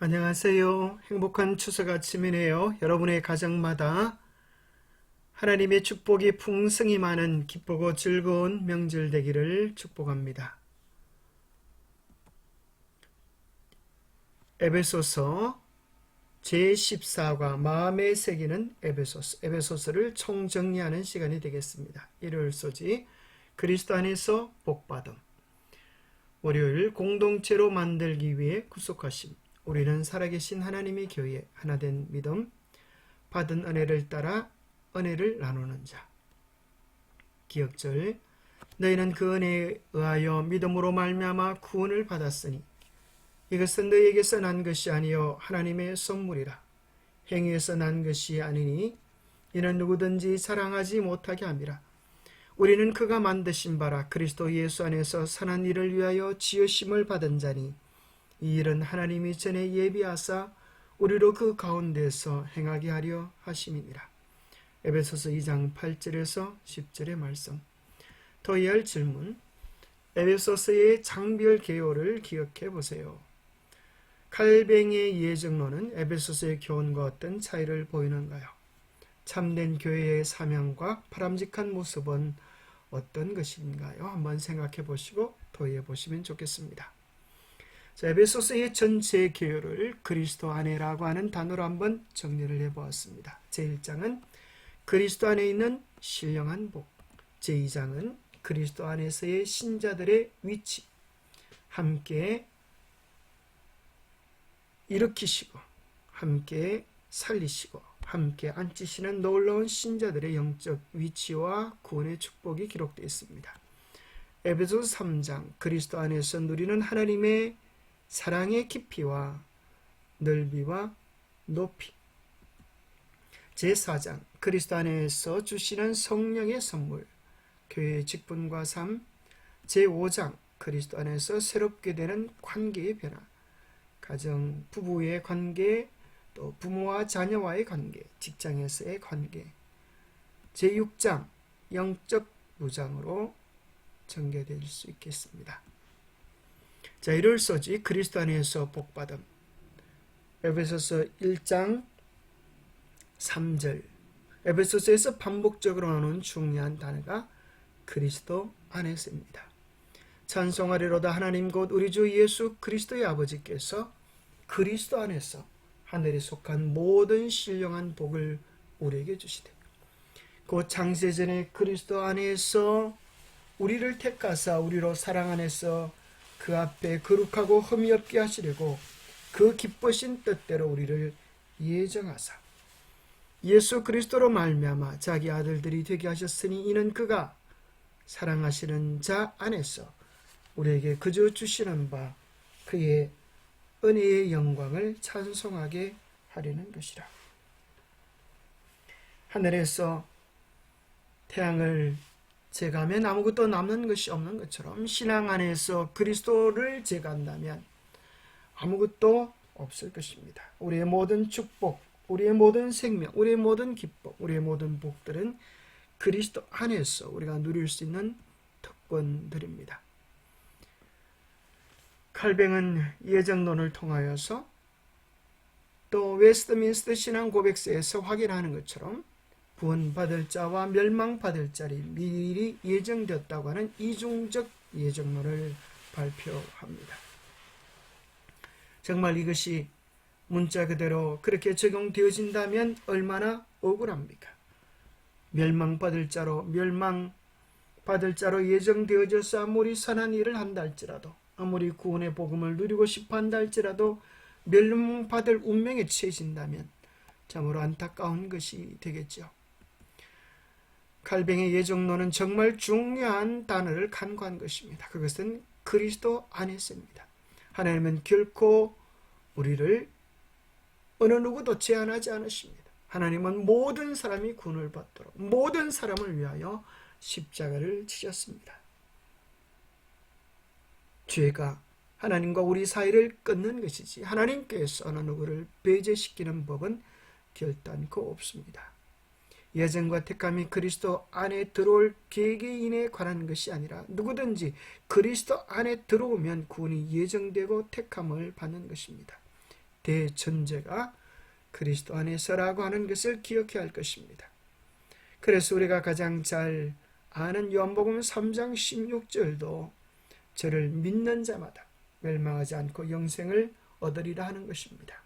안녕하세요. 행복한 추석 아침이네요. 여러분의 가정마다 하나님의 축복이 풍성히 많은 기쁘고 즐거운 명절 되기를 축복합니다. 에베소서 제14과 마음에 새기는 에베소서를 총정리하는 시간이 되겠습니다. 일요일 소지 그리스도 안에서 복받음, 월요일 공동체로 만들기 위해 구속하심, 우리는 살아계신 하나님의 교회 하나된 믿음, 받은 은혜를 따라 은혜를 나누는 자. 기억절, 너희는 그 은혜에 의하여 믿음으로 말미암아 구원을 받았으니 이것은 너희에게서 난 것이 아니요 하나님의 선물이라. 행위에서 난 것이 아니니 이는 누구든지 자랑하지 못하게 함이라. 우리는 그가 만드신 바라 그리스도 예수 안에서 선한 일을 위하여 지으심을 받은 자니 이 일은 하나님이 전에 예비하사 우리로 그 가운데서 행하게 하려 하심이니라. 에베소서 2장 8절에서 10절의 말씀. 더해야 할 질문. 에베소서의 장별 개요를 기억해 보세요. 칼뱅의 예정론은 에베소서의 교훈과 어떤 차이를 보이는가요? 참된 교회의 사명과 바람직한 모습은 어떤 것인가요? 한번 생각해 보시고 더해 보시면 좋겠습니다. 자, 에베소서의 전체 개요를 그리스도 안에라고 하는 단어로 한번 정리를 해보았습니다. 제1장은 그리스도 안에 있는 신령한 복, 제2장은 그리스도 안에서의 신자들의 위치, 함께 일으키시고 함께 살리시고 함께 앉히시는 놀라운 신자들의 영적 위치와 구원의 축복이 기록되어 있습니다. 에베소서 3장 그리스도 안에서 누리는 하나님의 사랑의 깊이와 넓이와 높이, 제4장 그리스도 안에서 주시는 성령의 선물, 교회의 직분과 삶, 제5장 그리스도 안에서 새롭게 되는 관계의 변화, 가정 부부의 관계, 또 부모와 자녀와의 관계, 직장에서의 관계, 제6장 영적 무장으로 전개될 수 있겠습니다. 자, 일요일 소지 그리스도 안에서 복받음, 에베소서 1장 3절. 에베소서에서 반복적으로 나오는 중요한 단어가 그리스도 안에서입니다. 찬송하리로다 하나님 곧 우리 주 예수 그리스도의 아버지께서 그리스도 안에서 하늘에 속한 모든 신령한 복을 우리에게 주시되 곧 창세전에 그리스도 안에서 우리를 택하사 우리로 사랑 안에서 그 앞에 거룩하고 흠이 없게 하시려고 그 기쁘신 뜻대로 우리를 예정하사 예수 그리스도로 말미암아 자기 아들들이 되게 하셨으니 이는 그가 사랑하시는 자 안에서 우리에게 그저 주시는 바 그의 은혜의 영광을 찬송하게 하려는 것이라. 하늘에서 태양을 제거하면 아무것도 남는 것이 없는 것처럼 신앙 안에서 그리스도를 제거한다면 아무것도 없을 것입니다. 우리의 모든 축복, 우리의 모든 생명, 우리의 모든 기쁨, 우리의 모든 복들은 그리스도 안에서 우리가 누릴 수 있는 특권들입니다. 칼뱅은 예정론을 통하여서 또 웨스트민스터 신앙 고백서에서 확인하는 것처럼 구원받을 자와 멸망받을 자리 미리 예정되었다고 하는 이중적 예정론을 발표합니다. 정말 이것이 문자 그대로 그렇게 적용되어진다면 얼마나 억울합니까? 멸망받을 자로 예정되어져서 아무리 선한 일을 한다 할지라도 아무리 구원의 복음을 누리고 싶어 한다 할지라도 멸망받을 운명에 처해진다면 참으로 안타까운 것이 되겠죠. 칼뱅의 예정론은 정말 중요한 단어를 간과한 것입니다. 그것은 그리스도 안에서입니다. 하나님은 결코 우리를 어느 누구도 제한하지 않으십니다. 하나님은 모든 사람이 구원을 받도록 모든 사람을 위하여 십자가를 지셨습니다. 죄가 하나님과 우리 사이를 끊는 것이지 하나님께서 어느 누구를 배제시키는 법은 결단코 없습니다. 예정과 택함이 그리스도 안에 들어올 개개인에 관한 것이 아니라 누구든지 그리스도 안에 들어오면 구원이 예정되고 택함을 받는 것입니다. 대전제가 그리스도 안에서라고 하는 것을 기억해야 할 것입니다. 그래서 우리가 가장 잘 아는 요한복음 3장 16절도 저를 믿는 자마다 멸망하지 않고 영생을 얻으리라 하는 것입니다.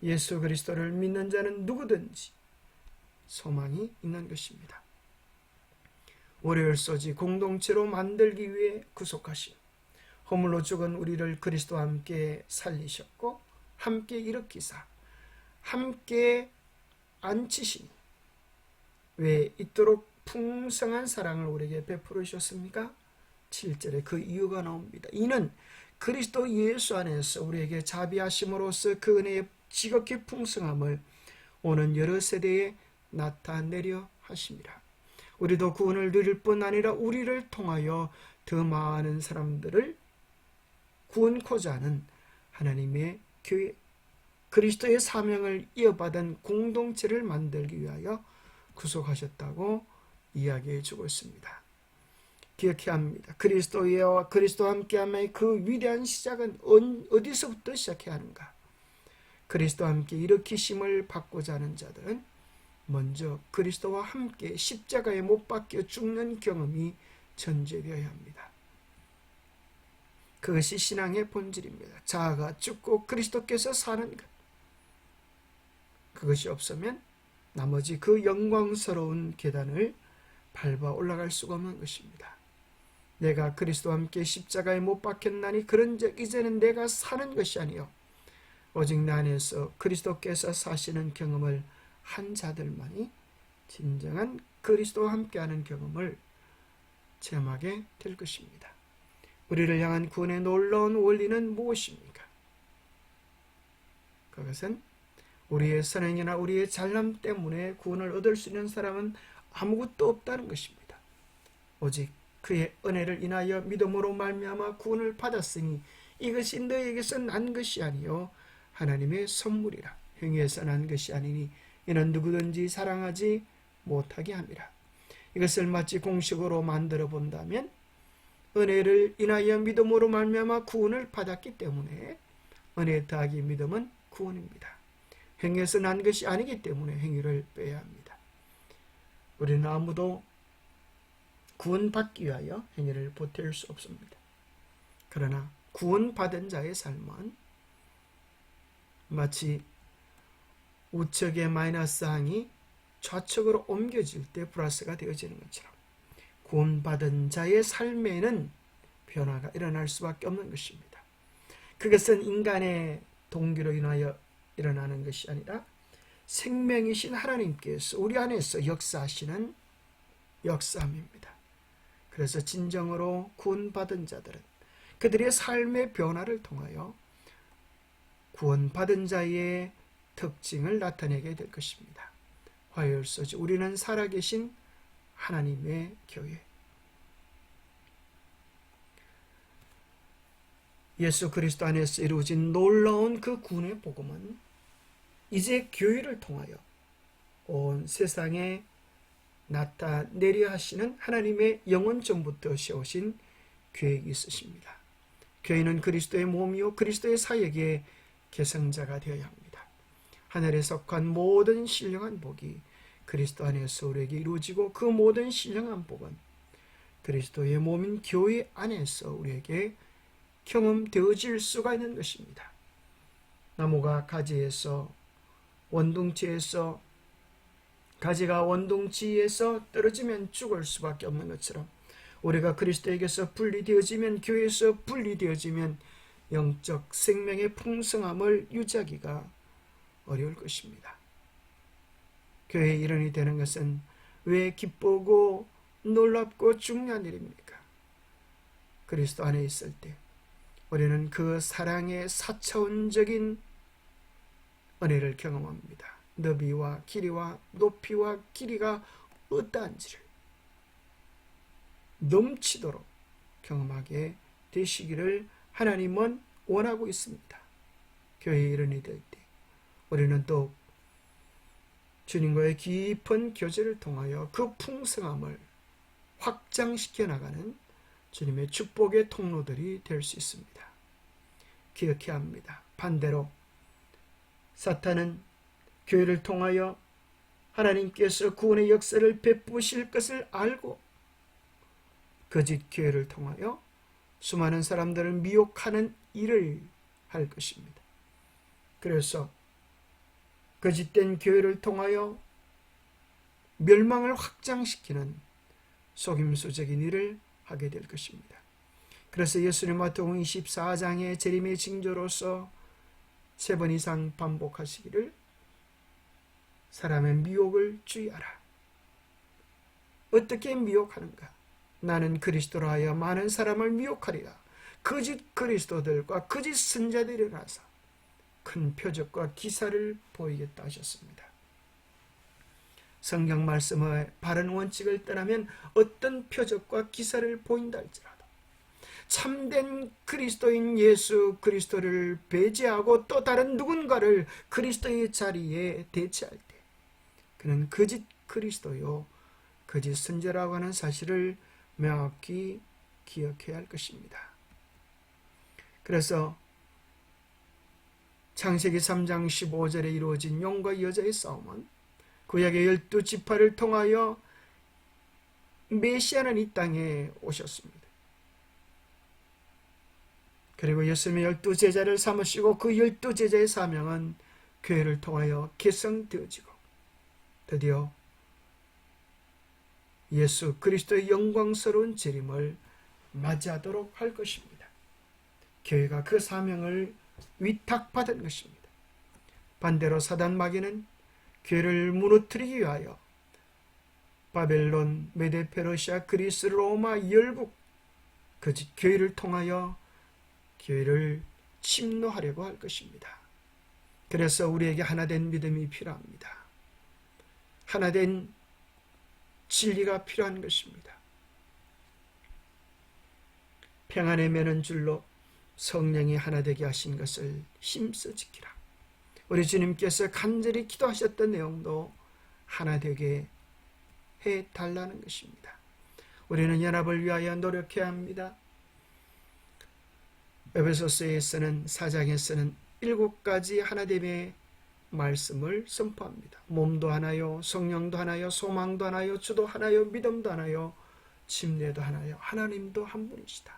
예수 그리스도를 믿는 자는 누구든지 소망이 있는 것입니다. 월요일소지 공동체로 만들기 위해 구속하신 허물로 죽은 우리를 그리스도와 함께 살리셨고 함께 일으키사 함께 앉히시니 왜 이토록 풍성한 사랑을 우리에게 베풀어 주셨습니까? 7절에 그 이유가 나옵니다. 이는 그리스도 예수 안에서 우리에게 자비하심으로써 그 은혜의 지극히 풍성함을 오는 여러 세대에 나타내려 하심이라. 우리도 구원을 누릴 뿐 아니라 우리를 통하여 더 많은 사람들을 구원코자 하는 하나님의 교회, 그리스도의 사명을 이어받은 공동체를 만들기 위하여 구속하셨다고 이야기해 주고 있습니다. 기억해야 합니다. 그리스도와 그리스도와 함께함의 그 위대한 시작은 어디서부터 시작해야 하는가? 그리스도와 함께 일으키심을 받고자 하는 자들은 먼저 그리스도와 함께 십자가에 못 박혀 죽는 경험이 전제되어야 합니다. 그것이 신앙의 본질입니다. 자아가 죽고 그리스도께서 사는 것. 그것이 없으면 나머지 그 영광스러운 계단을 밟아 올라갈 수가 없는 것입니다. 내가 그리스도와 함께 십자가에 못 박혔나니 그런즉 이제는 내가 사는 것이 아니요 오직 내 안에서 그리스도께서 사시는 경험을 한 자들만이 진정한 그리스도와 함께하는 경험을 체험하게 될 것입니다. 우리를 향한 구원의 놀라운 원리는 무엇입니까? 그것은 우리의 선행이나 우리의 잘남 때문에 구원을 얻을 수 있는 사람은 아무것도 없다는 것입니다. 오직 그의 은혜를 인하여 믿음으로 말미암아 구원을 받았으니 이것이 너에게서 난 것이 아니요 하나님의 선물이라. 행위에서 난 것이 아니니 이는 누구든지 사랑하지 못하게 함이라. 이것을 마치 공식으로 만들어 본다면 은혜를 인하여 믿음으로 말미암아 구원을 받았기 때문에 은혜 더하기 믿음은 구원입니다. 행위에서 난 것이 아니기 때문에 행위를 빼야 합니다. 우리는 아무도 구원받기 위하여 행위를 보탤 수 없습니다. 그러나 구원받은 자의 삶은 마치 우측의 마이너스 항이 좌측으로 옮겨질 때 플러스가 되어지는 것처럼 구원받은 자의 삶에는 변화가 일어날 수밖에 없는 것입니다. 그것은 인간의 동기로 인하여 일어나는 것이 아니라 생명이신 하나님께서 우리 안에서 역사하시는 역사함입니다. 그래서 진정으로 구원받은 자들은 그들의 삶의 변화를 통하여 구원받은 자의 특징을 나타내게 될 것입니다. 화요일소지 우리는 살아계신 하나님의 교회. 예수 그리스도 안에서 이루어진 놀라운 그 구원의 복음은 이제 교회를 통하여 온 세상에 나타내려 하시는 하나님의 영원전부터 세우신 계획이 있으십니다. 교회는 그리스도의 몸이요 그리스도의 사역의 계승자가 되어야 합니다. 하늘에 속한 모든 신령한 복이 그리스도 안에서 우리에게 이루어지고 그 모든 신령한 복은 그리스도의 몸인 교회 안에서 우리에게 경험되어질 수가 있는 것입니다. 나무가 가지에서 원둥지에서 가지가 원둥지에서 떨어지면 죽을 수밖에 없는 것처럼 우리가 그리스도에게서 분리되어지면 교회에서 분리되어지면 영적 생명의 풍성함을 유지하기가 어려울 것입니다. 교회의 일원이 되는 것은 왜 기쁘고 놀랍고 중요한 일입니까? 그리스도 안에 있을 때 우리는 그 사랑의 4차원적인 은혜를 경험합니다. 너비와 길이와 높이와 길이가 어떠한지를 넘치도록 경험하게 되시기를 하나님은 원하고 있습니다. 교회의 일원이 될 때 우리는 또 주님과의 깊은 교제를 통하여 그 풍성함을 확장시켜 나가는 주님의 축복의 통로들이 될 수 있습니다. 기억해야 합니다. 반대로 사탄은 교회를 통하여 하나님께서 구원의 역사를 베푸실 것을 알고 거짓 교회를 통하여 수많은 사람들을 미혹하는 일을 할 것입니다. 그래서 거짓된 교회를 통하여 멸망을 확장시키는 속임수적인 일을 하게 될 것입니다. 그래서 예수님 마태복음 24장의 재림의 징조로서 3번 이상 반복하시기를 사람의 미혹을 주의하라. 어떻게 미혹하는가? 나는 그리스도로 하여 많은 사람을 미혹하리라. 거짓 그리스도들과 거짓 선자들이라서 큰 표적과 기사를 보이겠다 하셨습니다. 성경 말씀의 바른 원칙을 떠나면 어떤 표적과 기사를 보인다 할지라도 참된 그리스도인 예수 그리스도를 배제하고 또 다른 누군가를 그리스도의 자리에 대체할 때 그는 거짓 그리스도요 거짓 선자라고 하는 사실을 명확히 기억해야 할 것입니다. 그래서 창세기 3장 15절에 이루어진 용과 여자의 싸움은 구약의 12지파를 통하여 메시아는 이 땅에 오셨습니다. 그리고 예수님의 12제자를 삼으시고 그 12제자의 사명은 교회를 통하여 개성되어지고 드디어 예수 그리스도의 영광스러운 재림을 맞이하도록 할 것입니다. 교회가 그 사명을 위탁받은 것입니다. 반대로 사단 마귀는 교회를 무너뜨리기 위하여 바벨론, 메데 페르시아, 그리스, 로마 열국 거짓 교회를 통하여 교회를 침노하려고 할 것입니다. 그래서 우리에게 하나된 믿음이 필요합니다. 하나된 진리가 필요한 것입니다. 평안의 매는 줄로 성령이 하나되게 하신 것을 힘써 지키라. 우리 주님께서 간절히 기도하셨던 내용도 하나되게 해달라는 것입니다. 우리는 연합을 위하여 노력해야 합니다. 에베소서에서는 4장에서는 7가지 하나됨의 말씀을 선포합니다. 몸도 하나요, 성령도 하나요, 소망도 하나요, 주도 하나요, 믿음도 하나요, 침례도 하나요, 하나님도 한 분이시다.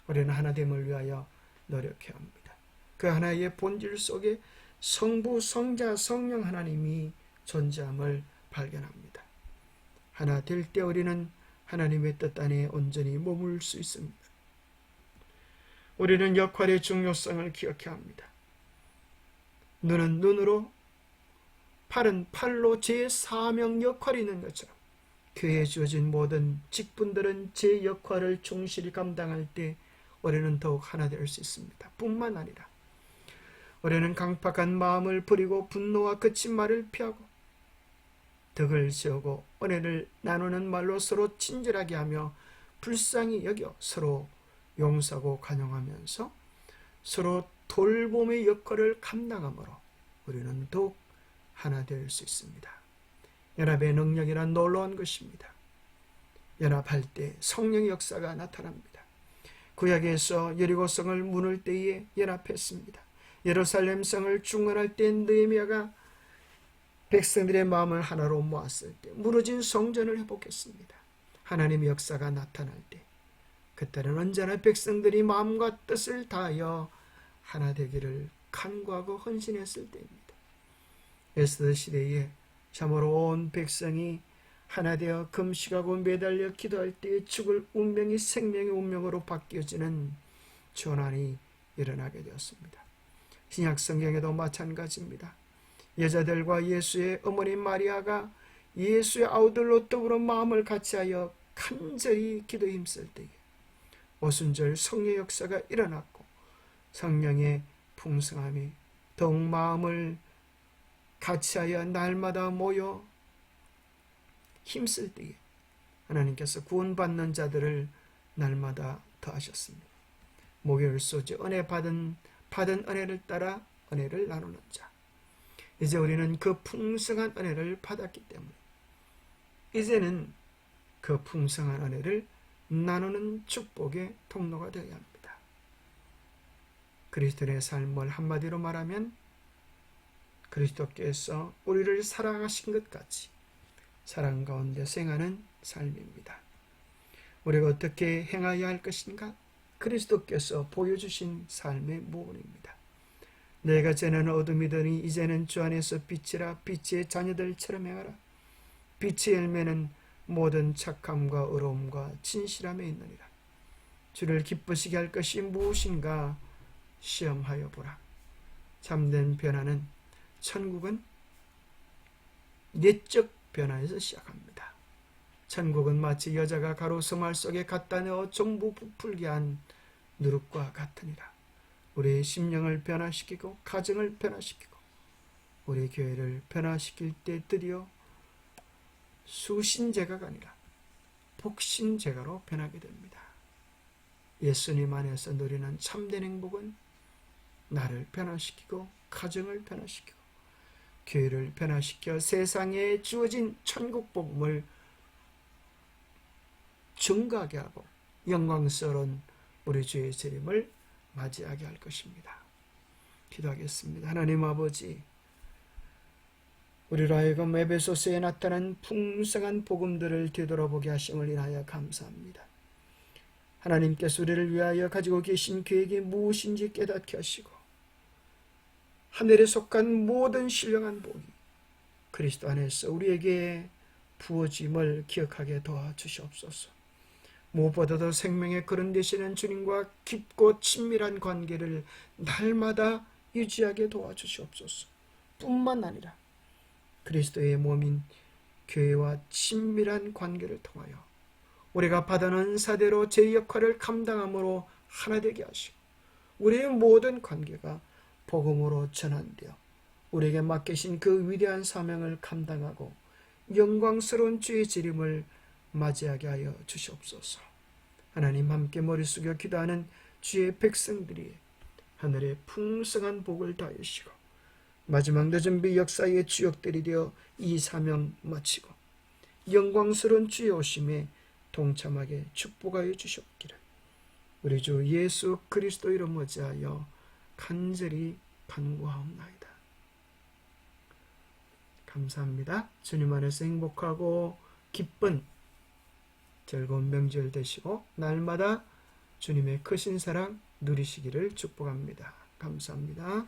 우리는 하나됨을 위하여 노력해야 합니다. 그 하나의 본질 속에 성부, 성자, 성령 하나님이 존재함을 발견합니다. 하나 될 때 우리는 하나님의 뜻 안에 온전히 머물 수 있습니다. 우리는 역할의 중요성을 기억해야 합니다. 눈은 눈으로, 팔은 팔로 제 사명 역할이 있는 것처럼 교회에 주어진 모든 직분들은 제 역할을 충실히 감당할 때 우리는 더욱 하나 될 수 있습니다. 뿐만 아니라 우리는 강팍한 마음을 버리고 분노와 거친 말을 피하고 덕을 세우고 은혜를 나누는 말로 서로 친절하게 하며 불쌍히 여겨 서로 용서하고 간용하면서 서로 돌봄의 역할을 감당함으로 우리는 더욱 하나 될 수 있습니다. 연합의 능력이란 놀라운 것입니다. 연합할 때 성령의 역사가 나타납니다. 구약에서 여리고성을 무너뜨릴 때에 연합했습니다. 예루살렘 성을 중건할 때 느헤미야가 백성들의 마음을 하나로 모았을 때 무너진 성전을 회복했습니다. 하나님의 역사가 나타날 때 그때는 언제나 백성들이 마음과 뜻을 다하여 하나 되기를 간구하고 헌신했을 때입니다. 에스더 시대에 참으로 온 백성이 하나 되어 금식하고 매달려 기도할 때에 죽을 운명이 생명의 운명으로 바뀌어지는 전환이 일어나게 되었습니다. 신약 성경에도 마찬가지입니다. 여자들과 예수의 어머니 마리아가 예수의 아우들로 더불어 마음을 같이하여 간절히 기도에 힘쓸 때에 오순절 성령의 역사가 일어났고 성령의 풍성함이 더욱 마음을 같이하여 날마다 모여 힘쓸 때에 하나님께서 구원받는 자들을 날마다 더하셨습니다. 목요일 소주 은혜 받은 은혜를 따라 은혜를 나누는 자. 이제 우리는 그 풍성한 은혜를 받았기 때문에 이제는 그 풍성한 은혜를 나누는 축복의 통로가 되어야 합니다. 그리스도의 삶을 한마디로 말하면 그리스도께서 우리를 사랑하신 것 같이 사랑 가운데 생하는 삶입니다. 우리가 어떻게 행하여야 할 것인가? 그리스도께서 보여주신 삶의 모습입니다. 내가 전에는 어둠이더니 이제는 주 안에서 빛이라. 빛의 자녀들처럼 행하라. 빛의 열매는 모든 착함과 의로움과 진실함에 있느니라. 주를 기쁘시게 할 것이 무엇인가 시험하여 보라. 참된 변화는, 천국은 내적 변화에서 시작합니다. 천국은 마치 여자가 가로 서말 속에 갖다 넣어 전부 부풀게 한 누룩과 같으니라. 우리의 심령을 변화시키고 가정을 변화시키고 우리 교회를 변화시킬 때 드디어 수신제가가 아니라 복신제가로 변하게 됩니다. 예수님 안에서 누리는 참된 행복은 나를 변화시키고 가정을 변화시키고 교회를 변화시켜 세상에 주어진 천국 복음을 증가하게 하고 영광스러운 우리 주의 재림을 맞이하게 할 것입니다. 기도하겠습니다. 하나님 아버지, 우리로 하여금 에베소서에 나타난 풍성한 복음들을 되돌아보게 하심을 인하여 감사합니다. 하나님께서 우리를 위하여 가지고 계신 계획이 무엇인지 깨닫게 하시고 하늘에 속한 모든 신령한 복이 그리스도 안에서 우리에게 부어짐을 기억하게 도와주시옵소서. 무엇보다도 생명의 근원 되시는 주님과 깊고 친밀한 관계를 날마다 유지하게 도와주시옵소서. 뿐만 아니라 그리스도의 몸인 교회와 친밀한 관계를 통하여 우리가 받은 은사대로 제 역할을 감당함으로 하나 되게 하시고 우리의 모든 관계가 복음으로 전환되어 우리에게 맡기신 그 위대한 사명을 감당하고 영광스러운 주의 재림을 맞이하게 하여 주시옵소서. 하나님, 함께 머리 숙여 기도하는 주의 백성들이 하늘의 풍성한 복을 다하시고 마지막 늦은 비 역사의 주역들이 되어 이 사명 마치고 영광스러운 주의 오심에 동참하게 축복하여 주시옵기를 우리 주 예수 그리스도 이름 어지하여 간절히 간구하옵나이다. 감사합니다. 주님 안에서 행복하고 기쁜 즐거운 명절 되시고 날마다 주님의 크신 사랑 누리시기를 축복합니다. 감사합니다.